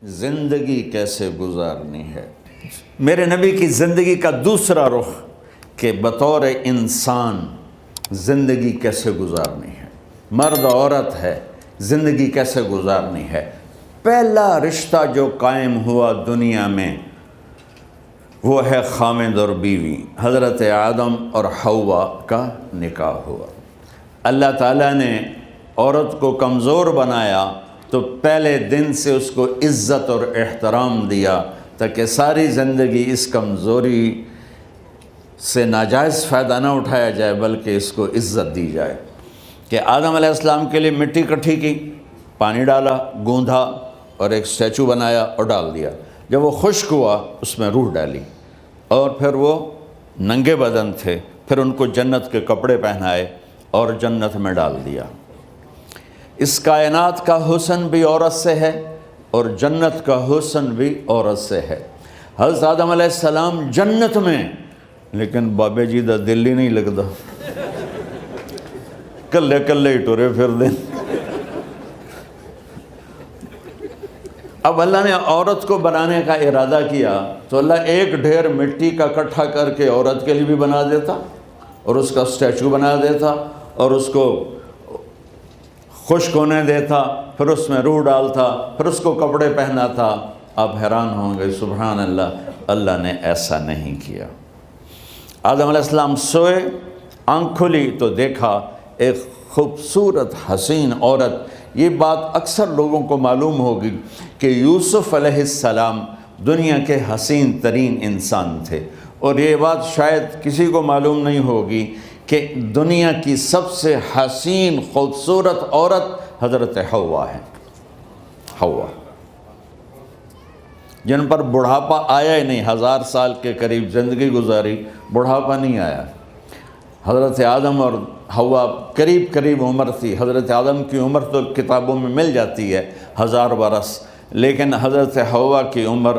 زندگی کیسے گزارنی ہے۔ میرے نبی کی زندگی کا دوسرا رخ کہ بطور انسان زندگی کیسے گزارنی ہے، مرد عورت ہے، زندگی کیسے گزارنی ہے۔ پہلا رشتہ جو قائم ہوا دنیا میں وہ ہے خامد اور بیوی، حضرت آدم اور حوا کا نکاح ہوا۔ اللہ تعالیٰ نے عورت کو کمزور بنایا تو پہلے دن سے اس کو عزت اور احترام دیا تاکہ ساری زندگی اس کمزوری سے ناجائز فائدہ نہ اٹھایا جائے بلکہ اس کو عزت دی جائے۔ کہ آدم علیہ السلام کے لیے مٹی اکٹھی کی، پانی ڈالا، گوندھا اور ایک اسٹیچو بنایا اور ڈال دیا۔ جب وہ خشک ہوا اس میں روح ڈالی اور پھر وہ ننگے بدن تھے، پھر ان کو جنت کے کپڑے پہنائے اور جنت میں ڈال دیا۔ اس کائنات کا حسن بھی عورت سے ہے اور جنت کا حسن بھی عورت سے ہے۔ حضرت آدم علیہ السلام جنت میں، لیکن بابے جی دا دل ہی نہیں لگتا، کلے کلے ہی ٹرے پھر دیں۔ اب اللہ نے عورت کو بنانے کا ارادہ کیا تو اللہ ایک ڈھیر مٹی کا اکٹھا کر کے عورت کے لیے بھی بنا دیتا اور اس کا اسٹیچو بنا دیتا اور اس کو خشک ہونے دیتا، پھر اس میں روح ڈالتا، پھر اس کو کپڑے پہناتا۔ آپ حیران ہوں گے، سبحان اللہ، اللہ نے ایسا نہیں کیا۔ آدم علیہ السلام سوئے، آنکھ کھلی تو دیکھا ایک خوبصورت حسین عورت۔ یہ بات اکثر لوگوں کو معلوم ہوگی کہ یوسف علیہ السلام دنیا کے حسین ترین انسان تھے، اور یہ بات شاید کسی کو معلوم نہیں ہوگی کہ دنیا کی سب سے حسین خوبصورت عورت حضرت حوا ہے۔ حوا جن پر بڑھاپا آیا ہی نہیں، 1000 سال کے قریب زندگی گزاری، بڑھاپا نہیں آیا۔ حضرت آدم اور حوا قریب قریب عمر تھی۔ حضرت آدم کی عمر تو کتابوں میں مل جاتی ہے 1000 برس، لیکن حضرت حوا کی عمر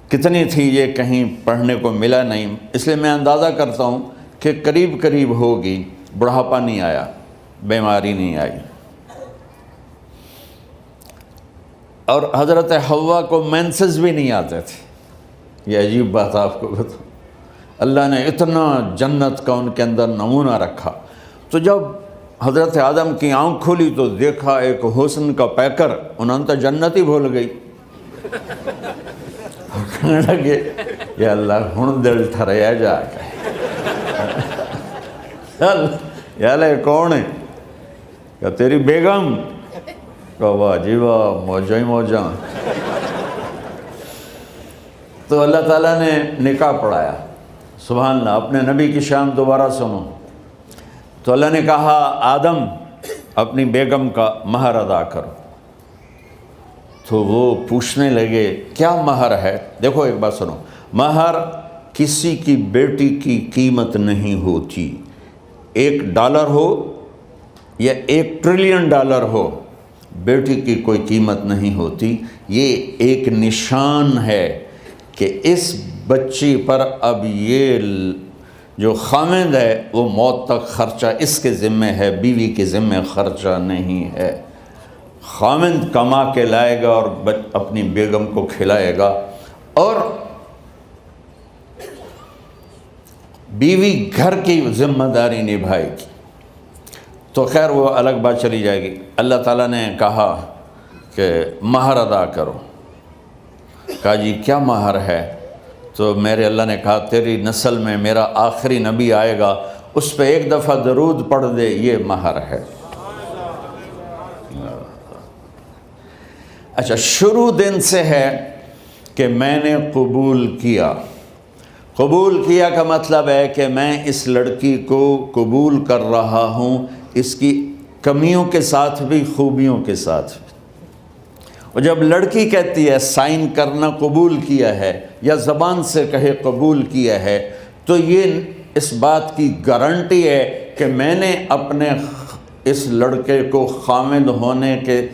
کتنی تھی یہ کہیں پڑھنے کو ملا نہیں، اس لیے میں اندازہ کرتا ہوں کہ قریب قریب ہوگی۔ بڑھاپا نہیں آیا، بیماری نہیں آئی۔ اور حضرت حوا کو مینسز بھی نہیں آتے تھے۔ یہ عجیب بات آپ کو بتاؤں، اللہ نے اتنا جنت کا ان کے اندر نمونہ رکھا۔ تو جب حضرت آدم کی آنکھ کھلی تو دیکھا ایک حسن کا پیکر، انہوں نے تو جنت ہی بھول گئی۔ کہنے لگے یا اللہ ہن دل ٹھریا جا کے، یا اللہ کون ہے؟ کہ تیری بیگم۔ کہ واہ جی واہ، موجاں ہی موجاں۔ تو اللہ تعالیٰ نے نکاح پڑھایا۔ سبحان اللہ، اپنے نبی کی شان دوبارہ سنو۔ تو اللہ نے کہا آدم اپنی بیگم کا مہر ادا کرو۔ تو وہ پوچھنے لگے کیا مہر ہے؟ دیکھو ایک بات سنو، مہر کسی کی بیٹی کی قیمت نہیں ہوتی۔ $1 ہو یا $1 ٹریلین ہو، بیٹی کی کوئی قیمت نہیں ہوتی۔ یہ ایک نشان ہے کہ اس بچی پر اب یہ جو خامند ہے وہ موت تک خرچہ اس کے ذمہ ہے، بیوی کے ذمہ خرچہ نہیں ہے۔ خامند کما کے لائے گا اور اپنی بیگم کو کھلائے گا، اور بیوی گھر کی ذمہ داری نبھائے گی۔ تو خیر وہ الگ بات چلی جائے گی۔ اللہ تعالیٰ نے کہا کہ مہر ادا کرو۔ کہا جی کیا مہر ہے؟ تو میرے اللہ نے کہا تیری نسل میں میرا آخری نبی آئے گا، اس پہ ایک دفعہ درود پڑھ دے، یہ مہر ہے۔ اچھا، شروع دن سے ہے کہ میں نے قبول کیا۔ قبول کیا کا مطلب ہے کہ میں اس لڑکی کو قبول کر رہا ہوں، اس کی کمیوں کے ساتھ بھی خوبیوں کے ساتھ بھی۔ اور جب لڑکی کہتی ہے سائن کرنا قبول کیا ہے، یا زبان سے کہے قبول کیا ہے، تو یہ اس بات کی گارنٹی ہے کہ میں نے اپنے اس لڑکے کو خامد ہونے کے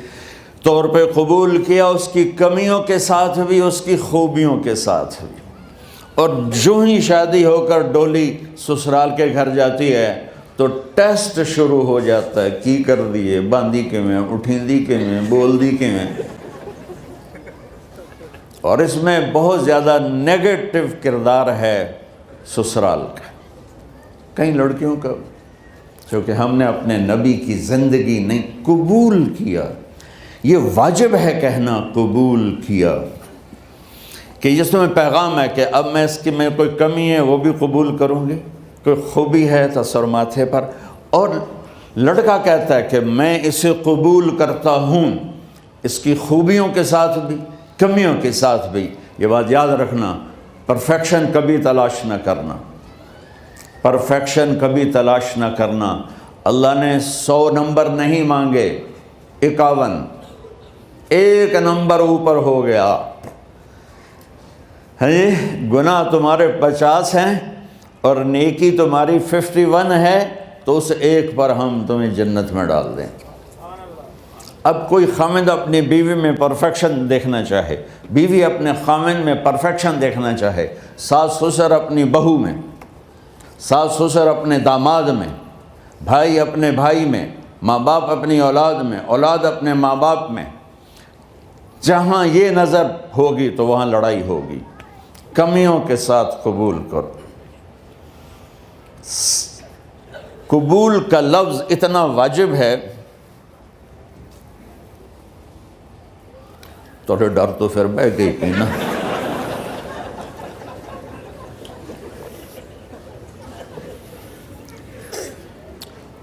طور پہ قبول کیا، اس کی کمیوں کے ساتھ بھی، اس کی خوبیوں کے ساتھ بھی۔ اور جو ہی شادی ہو کر ڈولی سسرال کے گھر جاتی ہے تو ٹیسٹ شروع ہو جاتا ہے، کی کر دیے، باندھی کے میں، اٹھیں دی کے میں، بول دی کے میں۔ اور اس میں بہت زیادہ نیگیٹو کردار ہے سسرال کا، کئی لڑکیوں کا، کیونکہ ہم نے اپنے نبی کی زندگی نہیں قبول کیا۔ یہ واجب ہے کہنا قبول کیا، کہ جس میں پیغام ہے کہ اب میں اس کی میں کوئی کمی ہے وہ بھی قبول کروں گی، کوئی خوبی ہے تو سر ماتھے پر، اور لڑکا کہتا ہے کہ میں اسے قبول کرتا ہوں، اس کی خوبیوں کے ساتھ بھی کمیوں کے ساتھ بھی۔ یہ بات یاد رکھنا، پرفیکشن کبھی تلاش نہ کرنا، پرفیکشن کبھی تلاش نہ کرنا۔ اللہ نے 100 نمبر نہیں مانگے، 51، ایک نمبر اوپر ہو گیا۔ گناہ تمہارے 50 ہیں اور نیکی تمہاری 51 ہے، تو اس ایک پر ہم تمہیں جنت میں ڈال دیں۔ اب کوئی خامند اپنی بیوی میں پرفیکشن دیکھنا چاہے، بیوی اپنے خامند میں پرفیکشن دیکھنا چاہے، ساس سسر اپنی بہو میں، ساس سسر اپنے داماد میں، بھائی اپنے بھائی میں، ماں باپ اپنی اولاد میں، اولاد اپنے ماں باپ میں، جہاں یہ نظر ہوگی تو وہاں لڑائی ہوگی۔ کمیوں کے ساتھ قبول کرو۔ قبول کا لفظ اتنا واجب ہے، تو ڈر تو پھر بہ گئی تھی نا۔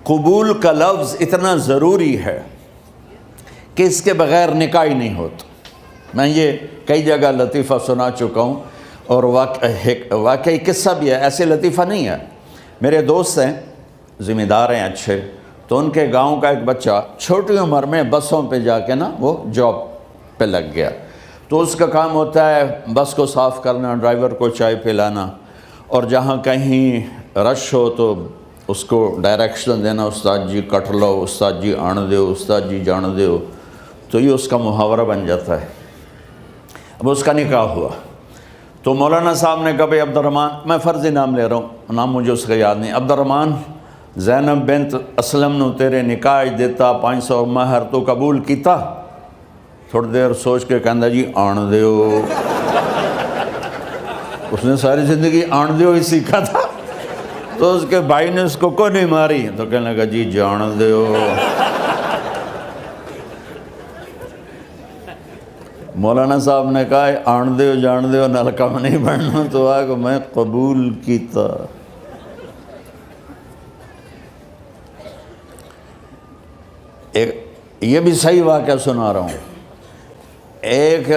قبول کا لفظ اتنا ضروری ہے کہ اس کے بغیر نکاح ہی نہیں ہوتا۔ میں یہ کئی جگہ لطیفہ سنا چکا ہوں، اور واقعی قصہ بھی ہے، ایسے لطیفہ نہیں ہے۔ میرے دوست ہیں، ذمہ دار ہیں اچھے، تو ان کے گاؤں کا ایک بچہ چھوٹی عمر میں بسوں پہ جا کے نا وہ جاب پہ لگ گیا، تو اس کا کام ہوتا ہے بس کو صاف کرنا، ڈرائیور کو چائے پلانا، اور جہاں کہیں رش ہو تو اس کو ڈائریکشن دینا، استاد جی کٹ لو، استاد جی آن دیو، استاد جی جان دیو، تو یہ اس کا محاورہ بن جاتا ہے۔ اب اس کا نکاح ہوا تو مولانا صاحب نے کہا بھائی عبد الرحمن، میں فرضی نام لے رہا ہوں، نام مجھے اس کا یاد نہیں، عبد الرحمن زینب بنت اسلم نو تیرے نکاح دیتا 500 مہر تو قبول کیتا؟ تھوڑی دیر سوچ کے کہندا جی آن دیو۔ اس نے ساری زندگی آن دیو ہی سیکھا تھا، تو اس کے بھائی نے اس کو کوئی نہیں ماری، تو کہنے لگا جی جان دیو۔ مولانا صاحب نے کہا آن دیو جان دیو نال کم نہیں بننا، تو آگا میں قبول کیتا۔ یہ بھی صحیح واقعہ سنا رہا ہوں۔ ایک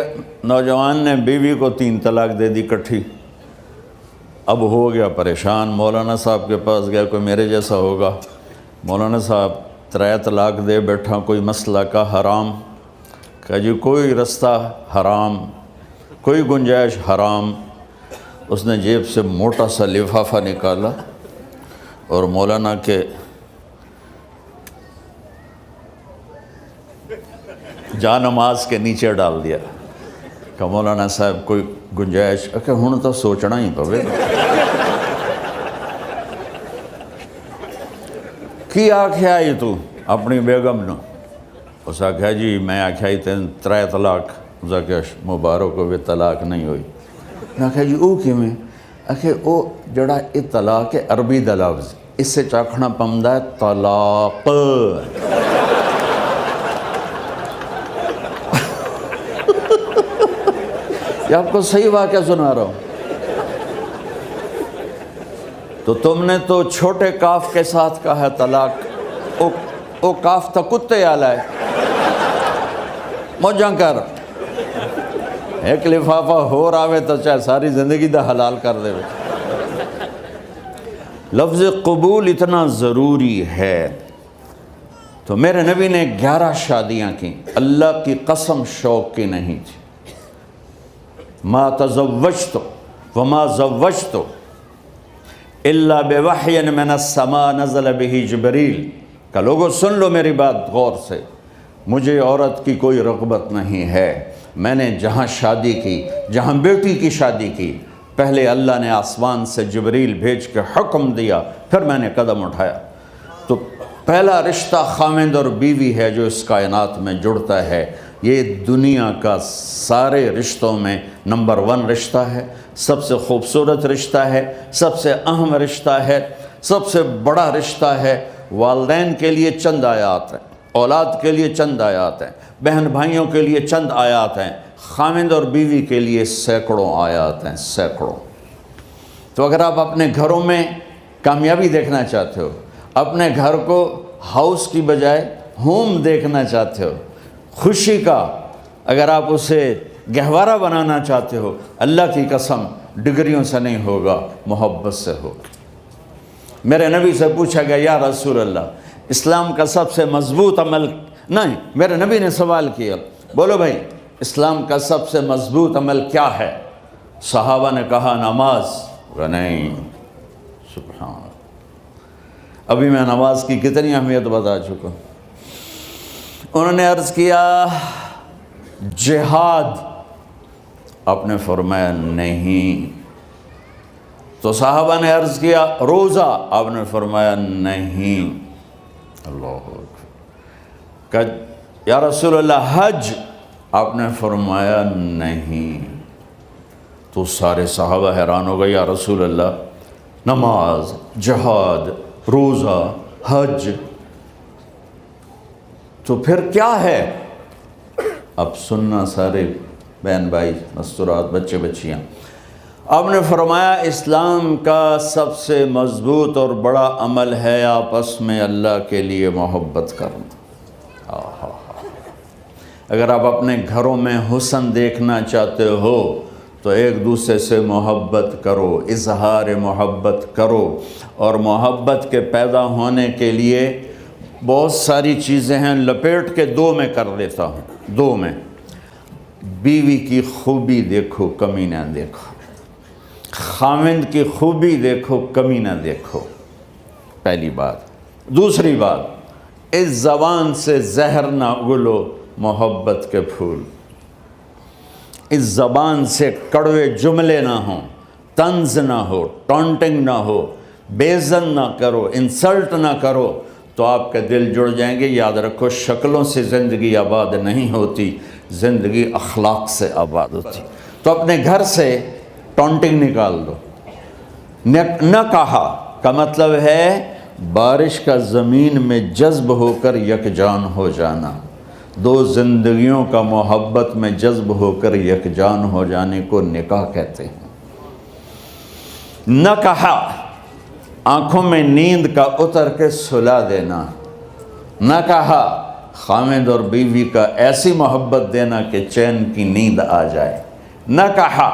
نوجوان نے بیوی کو 3 طلاق دے دی کٹھی، اب ہو گیا پریشان، مولانا صاحب کے پاس گیا، کوئی میرے جیسا ہوگا، مولانا صاحب 3 طلاق دے بیٹھا، کوئی مسئلہ کا حرام؟ کہا جی کوئی رستہ حرام، کوئی گنجائش حرام۔ اس نے جیب سے موٹا سا لفافہ نکالا اور مولانا کے جا نماز کے نیچے ڈال دیا، کہ مولانا صاحب کوئی گنجائش؟ کہ ہن تو سوچنا ہی پوے کی آکھیا یہ تو اپنی بیگم نو؟ اس آکھیا جی میں آکھیا ہی 3 طلاق، اس آکھیا مبارک ہوئے طلاق نہیں ہوئی۔ میں آکھیا جی او کیویں؟ آکھے او جڑا یہ طلاق ہے عربی دا لفظ، اس سے چاکھنا پمدا ہے طلاق۔ یہ آپ کو صحیح واقعہ سنا رہا ہوں۔ تو تم نے تو چھوٹے کاف کے ساتھ کہا ہے طلاق، او کاف تا کتے آلا ہے، موجاں کر، ایک لفافہ ہو راوے تو چاہے ساری زندگی دا حلال کر دے۔ لفظ قبول اتنا ضروری ہے۔ تو میرے نبی نے 11 شادیاں کی، اللہ کی قسم شوق کی نہیں تھی۔ ما تزوجت وما زوجت الا بوحی من السماء نزل به جبریل، کہ لوگوں سن لو میری بات غور سے، مجھے عورت کی کوئی رغبت نہیں ہے، میں نے جہاں شادی کی، جہاں بیٹی کی شادی کی، پہلے اللہ نے آسمان سے جبریل بھیج کے حکم دیا، پھر میں نے قدم اٹھایا۔ تو پہلا رشتہ خامند اور بیوی ہے جو اس کائنات میں جڑتا ہے، یہ دنیا کا سارے رشتوں میں نمبر 1 رشتہ ہے، سب سے خوبصورت رشتہ ہے، سب سے اہم رشتہ ہے، سب سے بڑا رشتہ ہے۔ والدین کے لیے چند آیات ہیں، اولاد کے لیے چند آیات ہیں، بہن بھائیوں کے لیے چند آیات ہیں، خاوند اور بیوی کے لیے سینکڑوں آیات ہیں، سینکڑوں۔ تو اگر آپ اپنے گھروں میں کامیابی دیکھنا چاہتے ہو، اپنے گھر کو ہاؤس کی بجائے ہوم دیکھنا چاہتے ہو، خوشی کا اگر آپ اسے گہوارہ بنانا چاہتے ہو، اللہ کی قسم ڈگریوں سے نہیں ہوگا، محبت سے ہوگا۔ میرے نبی سے پوچھا گیا یا رسول اللہ اسلام کا سب سے مضبوط عمل، نہیں، میرے نبی نے سوال کیا، بولو بھائی اسلام کا سب سے مضبوط عمل کیا ہے؟ صحابہ نے کہا نماز۔ نہیں، سبحان اللہ، ابھی میں نماز کی کتنی اہمیت بتا چکا۔ انہوں نے عرض کیا جہاد، آپ نے فرمایا نہیں۔ تو صحابہ نے عرض کیا روزہ، آپ نے فرمایا نہیں۔ اللہ اکبر۔ کہ یا رسول اللہ حج، آپ نے فرمایا نہیں۔ تو سارے صحابہ حیران ہو گئے، یا رسول اللہ نماز، جہاد، روزہ، حج، تو پھر کیا ہے؟ اب سننا سارے بہن بھائی، مستورات، بچے بچیاں، آپ نے فرمایا اسلام کا سب سے مضبوط اور بڑا عمل ہے آپس میں اللہ کے لیے محبت کرنا۔ اگر آپ اپنے گھروں میں حسن دیکھنا چاہتے ہو تو ایک دوسرے سے محبت کرو، اظہار محبت کرو، اور محبت کے پیدا ہونے کے لیے بہت ساری چیزیں ہیں، لپیٹ کے 2 میں کر لیتا ہوں، 2 میں۔ بیوی کی خوبی دیکھو، کمی نہ دیکھو، خاوند کی خوبی دیکھو، کمی نہ دیکھو، پہلی بات۔ دوسری بات، اس زبان سے زہر نہ اگلو محبت کے پھول، اس زبان سے کڑوے جملے نہ ہوں، طنز نہ ہو، ٹانٹنگ نہ ہو، بےعزت نہ کرو، انسلٹ نہ کرو، تو آپ کے دل جڑ جائیں گے۔ یاد رکھو شکلوں سے زندگی آباد نہیں ہوتی، زندگی اخلاق سے آباد ہوتی۔ تو اپنے گھر سے ٹانٹنگ نکال دو۔ نہ کہا کا مطلب ہے بارش کا زمین میں جذب ہو کر یکجان ہو جانا، 2 زندگیوں کا محبت میں جذب ہو کر یکجان ہو جانے کو نکاح کہتے ہیں۔ نہ کہا آنکھوں میں نیند کا اتر کے سلا دینا، نہ کہا خاوند اور بیوی کا ایسی محبت دینا کہ چین کی نیند آ جائے، نہ کہا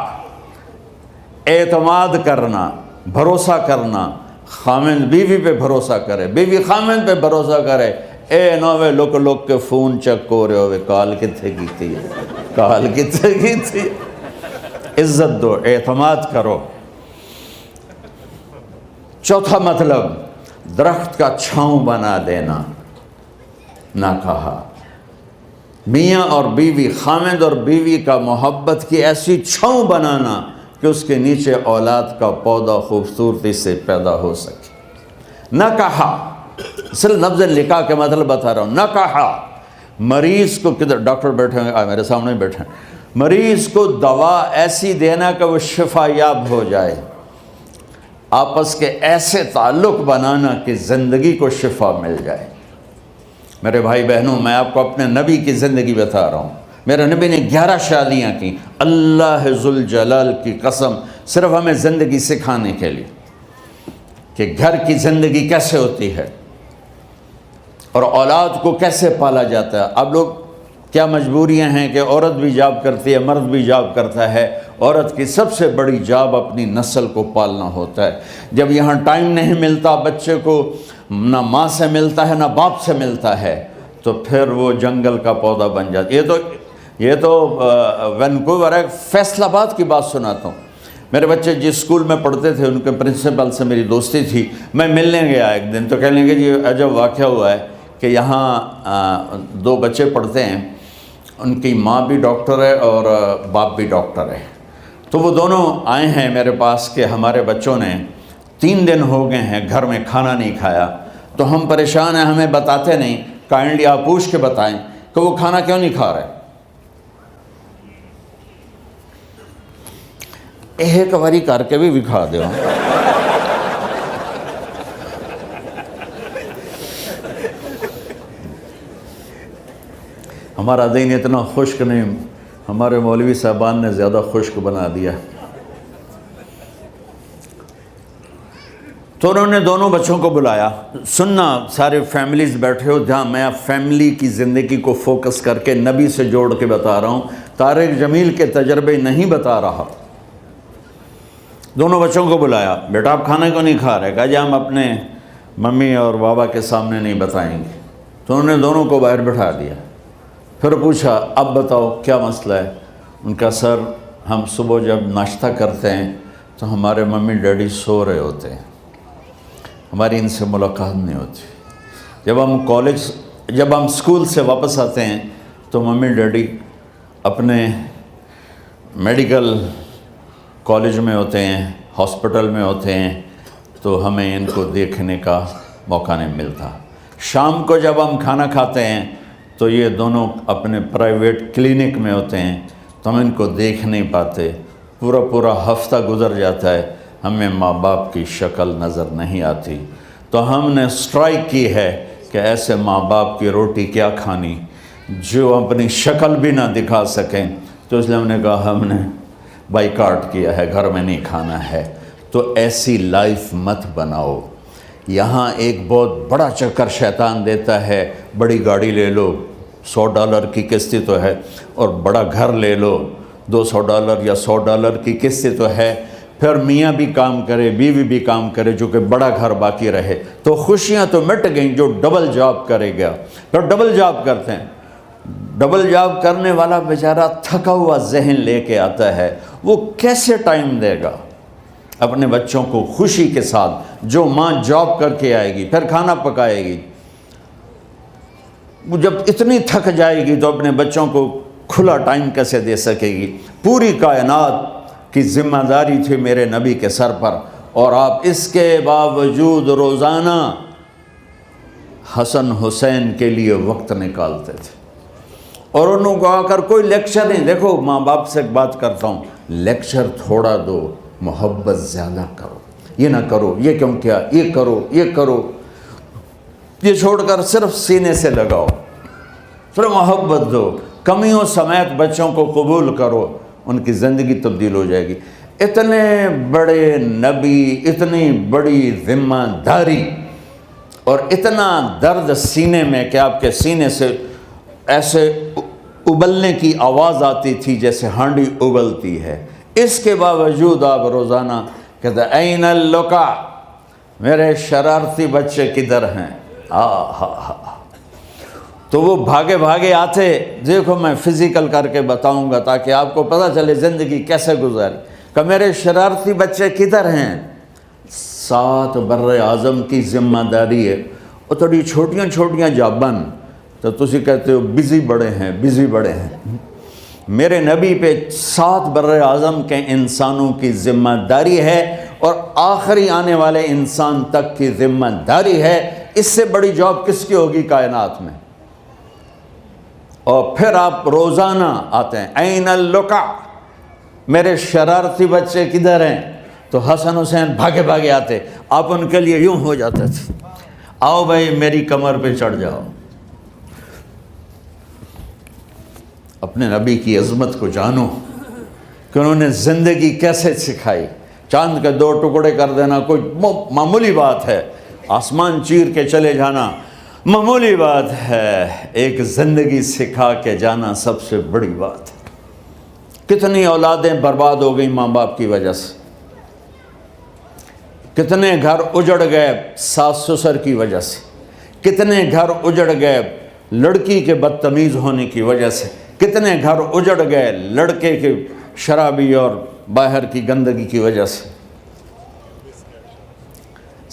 اعتماد کرنا، بھروسہ کرنا، خاوند بیوی پہ بھروسہ کرے، بیوی خاوند پہ بھروسہ کرے۔ اے نوے لوک کے فون چیک ہو رہے ہوئے، کال کتنے کی تھی، کال کتنے کی تھی۔ عزت دو، اعتماد کرو۔ چوتھا مطلب درخت کا چھاؤں بنا دینا، نہ کہا میاں اور بیوی، خاوند اور بیوی کا محبت کی ایسی چھاؤں بنانا کہ اس کے نیچے اولاد کا پودا خوبصورتی سے پیدا ہو سکے۔ نہ کہا، صرف لفظ نکاح کے مطلب بتا رہا ہوں، نہ کہا مریض کو، کدھر ڈاکٹر بیٹھے ہیں، میرے سامنے بیٹھے ہیں، مریض کو دوا ایسی دینا کہ وہ شفا یاب ہو جائے، آپس کے ایسے تعلق بنانا کہ زندگی کو شفا مل جائے۔ میرے بھائی بہنوں، میں آپ کو اپنے نبی کی زندگی بتا رہا ہوں۔ میرے نبی نے 11 شادیاں کی، اللہ ذوالجلال کی قسم، صرف ہمیں زندگی سکھانے کے لیے کہ گھر کی زندگی کیسے ہوتی ہے اور اولاد کو کیسے پالا جاتا ہے۔ اب لوگ کیا مجبوریاں ہیں کہ عورت بھی جاب کرتی ہے، مرد بھی جاب کرتا ہے۔ عورت کی سب سے بڑی جاب اپنی نسل کو پالنا ہوتا ہے۔ جب یہاں ٹائم نہیں ملتا بچے کو، نہ ماں سے ملتا ہے نہ باپ سے ملتا ہے، تو پھر وہ جنگل کا پودا بن جاتا ہے۔ یہ تو وینکوور ہے، فیصل آباد کی بات سناتا ہوں۔ میرے بچے جس اسکول میں پڑھتے تھے ان کے پرنسپل سے میری دوستی تھی، میں ملنے گیا ایک دن، تو کہنے لگے جی عجب واقعہ ہوا ہے کہ یہاں 2 بچے پڑھتے ہیں، ان کی ماں بھی ڈاکٹر ہے اور باپ بھی ڈاکٹر ہے، تو وہ دونوں آئے ہیں میرے پاس کہ ہمارے بچوں نے 3 دن ہو گئے ہیں گھر میں کھانا نہیں کھایا، تو ہم پریشان ہیں، ہمیں بتاتے نہیں، کائنڈلی آپ پوچھ کے بتائیں کہ وہ کھانا کیوں نہیں کھا رہے۔ ایک باری کر کے بھی دکھا دو. ہمارا دین اتنا خشک نہیں، ہمارے مولوی صاحبان نے زیادہ خشک بنا دیا. تو انہوں نے دونوں بچوں کو بلایا. سننا، سارے فیملیز بیٹھے ہو جہاں میں فیملی کی زندگی کو فوکس کر کے نبی سے جوڑ کے بتا رہا ہوں، طارق جمیل کے تجربے نہیں بتا رہا. دونوں بچوں کو بلایا. بیٹا آپ کھانے کو نہیں کھا رہے؟ کہا جی ہم اپنے ممی اور بابا کے سامنے نہیں بتائیں گے. تو انہوں نے دونوں کو باہر بٹھا دیا. پھر پوچھا اب بتاؤ کیا مسئلہ ہے؟ ان کا سر ہم صبح جب ناشتہ کرتے ہیں تو ہمارے ممی ڈیڈی سو رہے ہوتے ہیں، ہماری ان سے ملاقات نہیں ہوتی. جب ہم اسکول سے واپس آتے ہیں تو ممی ڈیڈی اپنے میڈیکل کالج میں ہوتے ہیں، ہاسپٹل میں ہوتے ہیں، تو ہمیں ان کو دیکھنے کا موقع نہیں ملتا. شام کو جب ہم کھانا کھاتے ہیں تو یہ دونوں اپنے پرائیویٹ کلینک میں ہوتے ہیں، تو ہم ان کو دیکھ نہیں پاتے. پورا ہفتہ گزر جاتا ہے، ہمیں ماں باپ کی شکل نظر نہیں آتی. تو ہم نے سٹرائک کی ہے کہ ایسے ماں باپ کی روٹی کیا کھانی جو اپنی شکل بھی نہ دکھا سکیں. تو اس لیے ہم نے کہا ہم نے بائیکاٹ کیا ہے، گھر میں نہیں کھانا ہے. تو ایسی لائف مت بناؤ. یہاں ایک بہت بڑا چکر شیطان دیتا ہے، بڑی گاڑی لے لو، $100 کی قسط تو ہے، اور بڑا گھر لے لو، $200 یا $100 کی قسط تو ہے. پھر میاں بھی کام کرے، بیوی بھی کام کرے، جو کہ بڑا گھر باقی رہے، تو خوشیاں تو مٹ گئیں. جو ڈبل جاب کرے گا، پھر ڈبل جاب کرتے ہیں. ڈبل جاب کرنے والا بیچارہ تھکا ہوا ذہن لے کے آتا ہے، وہ کیسے ٹائم دے گا اپنے بچوں کو خوشی کے ساتھ؟ جو ماں جاب کر کے آئے گی پھر کھانا پکائے گی، وہ جب اتنی تھک جائے گی تو اپنے بچوں کو کھلا ٹائم کیسے دے سکے گی؟ پوری کائنات کی ذمہ داری تھی میرے نبی کے سر پر، اور آپ اس کے باوجود روزانہ حسن حسین کے لیے وقت نکالتے تھے. اور انہوں کو آ کر کوئی لیکچر نہیں. دیکھو ماں باپ سے ایک بات کرتا ہوں، لیکچر تھوڑا دو، محبت زیادہ کرو. یہ نہ کرو، یہ کیوں کیا، یہ کرو، یہ کرو، یہ چھوڑ کر صرف سینے سے لگاؤ، صرف محبت دو. کمیوں سمیت بچوں کو قبول کرو، ان کی زندگی تبدیل ہو جائے گی. اتنے بڑے نبی، اتنی بڑی ذمہ داری، اور اتنا درد سینے میں کہ آپ کے سینے سے ایسے ابلنے کی آواز آتی تھی جیسے ہانڈی ابلتی ہے. اس کے باوجود آپ روزانہ کہتے این اللقا، میرے شرارتی بچے کدھر ہیں؟ تو وہ بھاگے بھاگے آتے. دیکھو میں فزیکل کر کے بتاؤں گا تاکہ آپ کو پتہ چلے زندگی کیسے گزاری. کہ میرے شرارتی بچے کدھر ہیں؟ 7 بر اعظم کی ذمہ داری ہے. اور تھوڑی چھوٹیاں جابن تو تسی کہتے ہو بزی بڑے ہیں، بزی بڑے ہیں. میرے نبی پہ 7 بر اعظم کے انسانوں کی ذمہ داری ہے، اور آخری آنے والے انسان تک کی ذمہ داری ہے. اس سے بڑی جاب کس کی ہوگی کائنات میں؟ اور پھر آپ روزانہ آتے ہیں این اللقا، میرے شرارتی بچے کدھر ہیں؟ تو حسن حسین بھاگے بھاگے آتے. آپ ان کے لیے یوں ہو جاتے تھے، آؤ بھائی میری کمر پہ چڑھ جاؤ. اپنے نبی کی عظمت کو جانو کہ انہوں نے زندگی کیسے سکھائی. چاند کے 2 ٹکڑے کر دینا کوئی معمولی بات ہے، آسمان چیر کے چلے جانا معمولی بات ہے، ایک زندگی سکھا کے جانا سب سے بڑی بات ہے. کتنی اولادیں برباد ہو گئیں ماں باپ کی وجہ سے، کتنے گھر اجڑ گئے ساس سسر کی وجہ سے، کتنے گھر اجڑ گئے لڑکی کے بدتمیز ہونے کی وجہ سے، کتنے گھر اجڑ گئے لڑکے کے شرابی اور باہر کی گندگی کی وجہ سے.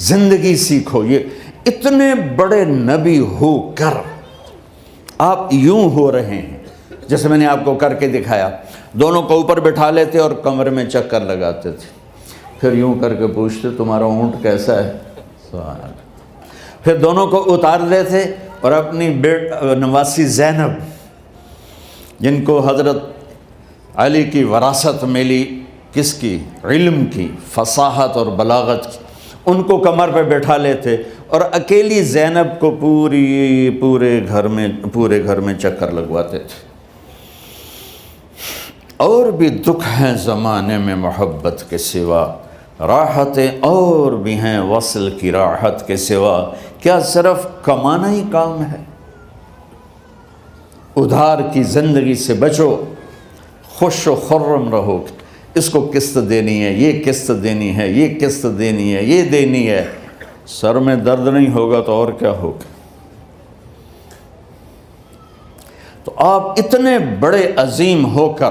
زندگی سیکھو. یہ اتنے بڑے نبی ہو کر آپ یوں ہو رہے ہیں جیسے میں نے آپ کو کر کے دکھایا. دونوں کو اوپر بٹھا لیتے اور کمرے میں چکر لگاتے تھے، پھر یوں کر کے پوچھتے تمہارا اونٹ کیسا ہے؟ پھر دونوں کو اتار لیتے اور اپنی نواسی زینب، جن کو حضرت علی کی وراثت ملی کس کی؟ علم کی، فصاحت اور بلاغت کی۔ ان کو کمر پہ بٹھا لیتے اور اکیلی زینب کو پورے گھر میں چکر لگواتے تھے۔ اور بھی دکھ ہیں زمانے میں محبت کے سوا، راحتیں اور بھی ہیں وصل کی راحت کے سوا، کیا صرف کمانا ہی کام ہے؟ ادھار کی زندگی سے بچو، خوش و خرم رہو۔ اس کو قسط دینی ہے، یہ قسط دینی ہے، یہ قسط دینی ہے، یہ دینی ہے، سر میں درد نہیں ہوگا تو اور کیا ہوگا؟ تو آپ اتنے بڑے عظیم ہو کر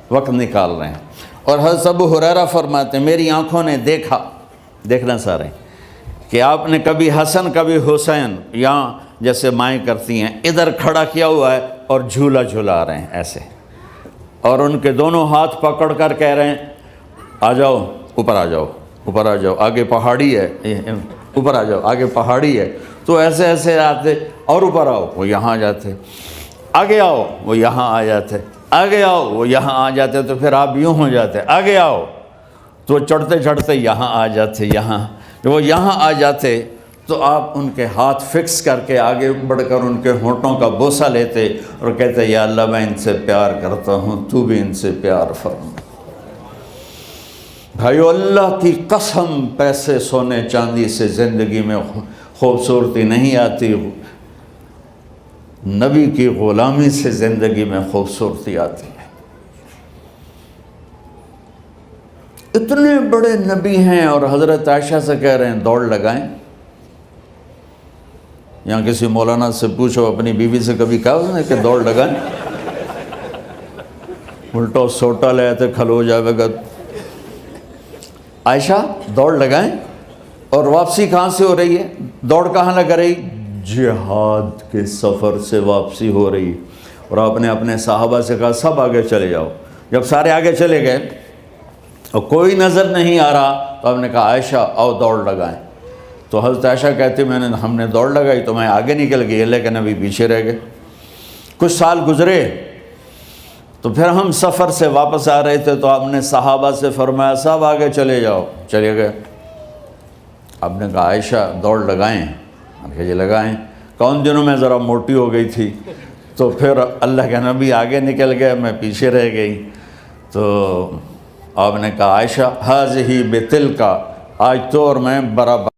وقت نکال رہے ہیں۔ اور حضرت ابو ہریرہ فرماتے ہیں میری آنکھوں نے دیکھنا سارے کہ آپ نے کبھی حسن کبھی حسین، یہاں جیسے مائیں کرتی ہیں ادھر کھڑا کیا ہوا ہے اور جھولا جھولا رہے ہیں ایسے، اور ان کے دونوں ہاتھ پکڑ کر کہہ رہے ہیں آ جاؤ، اوپر آ جاؤ، اوپر آ جاؤ، آگے پہاڑی ہے، اوپر آ جاؤ، آگے پہاڑی ہے۔ تو ایسے ایسے آتے، اور اوپر آؤ، وہ یہاں آ جاتے، آگے آؤ، وہ یہاں آ جاتے، آگے آؤ، وہ یہاں آ جاتے، تو پھر آپ یوں ہو جاتے، آگے آؤ، تو چڑھتے چڑھتے یہاں آ جاتے، یہاں جب وہ یہاں آ جاتے تو آپ ان کے ہاتھ فکس کر کے آگے بڑھ کر ان کے ہونٹوں کا بوسہ لیتے اور کہتے یا اللہ میں ان سے پیار کرتا ہوں، تو بھی ان سے پیار فرما۔ بھائیو اللہ کی قسم، پیسے سونے چاندی سے زندگی میں خوبصورتی نہیں آتی، نبی کی غلامی سے زندگی میں خوبصورتی آتی ہے۔ اتنے بڑے نبی ہیں اور حضرت عائشہ سے کہہ رہے ہیں دوڑ لگائیں۔ یہاں کسی مولانا سے پوچھو اپنی بیوی سے کبھی کہا اس نے کہ دوڑ لگائیں؟ الٹا سوٹا لے آتے کھلو جاوے گا۔ عائشہ دوڑ لگائیں، اور واپسی کہاں سے ہو رہی ہے؟ دوڑ کہاں لگ رہی؟ جہاد کے سفر سے واپسی ہو رہی۔ اور آپ نے اپنے صحابہ سے کہا سب آگے چلے جاؤ۔ جب سارے آگے چلے گئے اور کوئی نظر نہیں آ رہا تو آپ نے کہا عائشہ آؤ دوڑ لگائیں۔ تو حضرت عائشہ کہتی ہم نے دوڑ لگائی تو میں آگے نکل گئی لیکن ابھی پیچھے رہ گئے۔ کچھ سال گزرے تو پھر ہم سفر سے واپس آ رہے تھے تو آپ نے صحابہ سے فرمایا سب آگے چلے جاؤ، چلے گئے۔ آپ نے کہا عائشہ دوڑ لگائیں؟ کہ جی لگائیں۔ کون دنوں میں ذرا موٹی ہو گئی تھی تو پھر اللہ کے نبی آگے نکل گئے، میں پیچھے رہ گئی۔ تو آپ نے کہا عائشہ ہذہ بتلک، آج تو اور میں برابر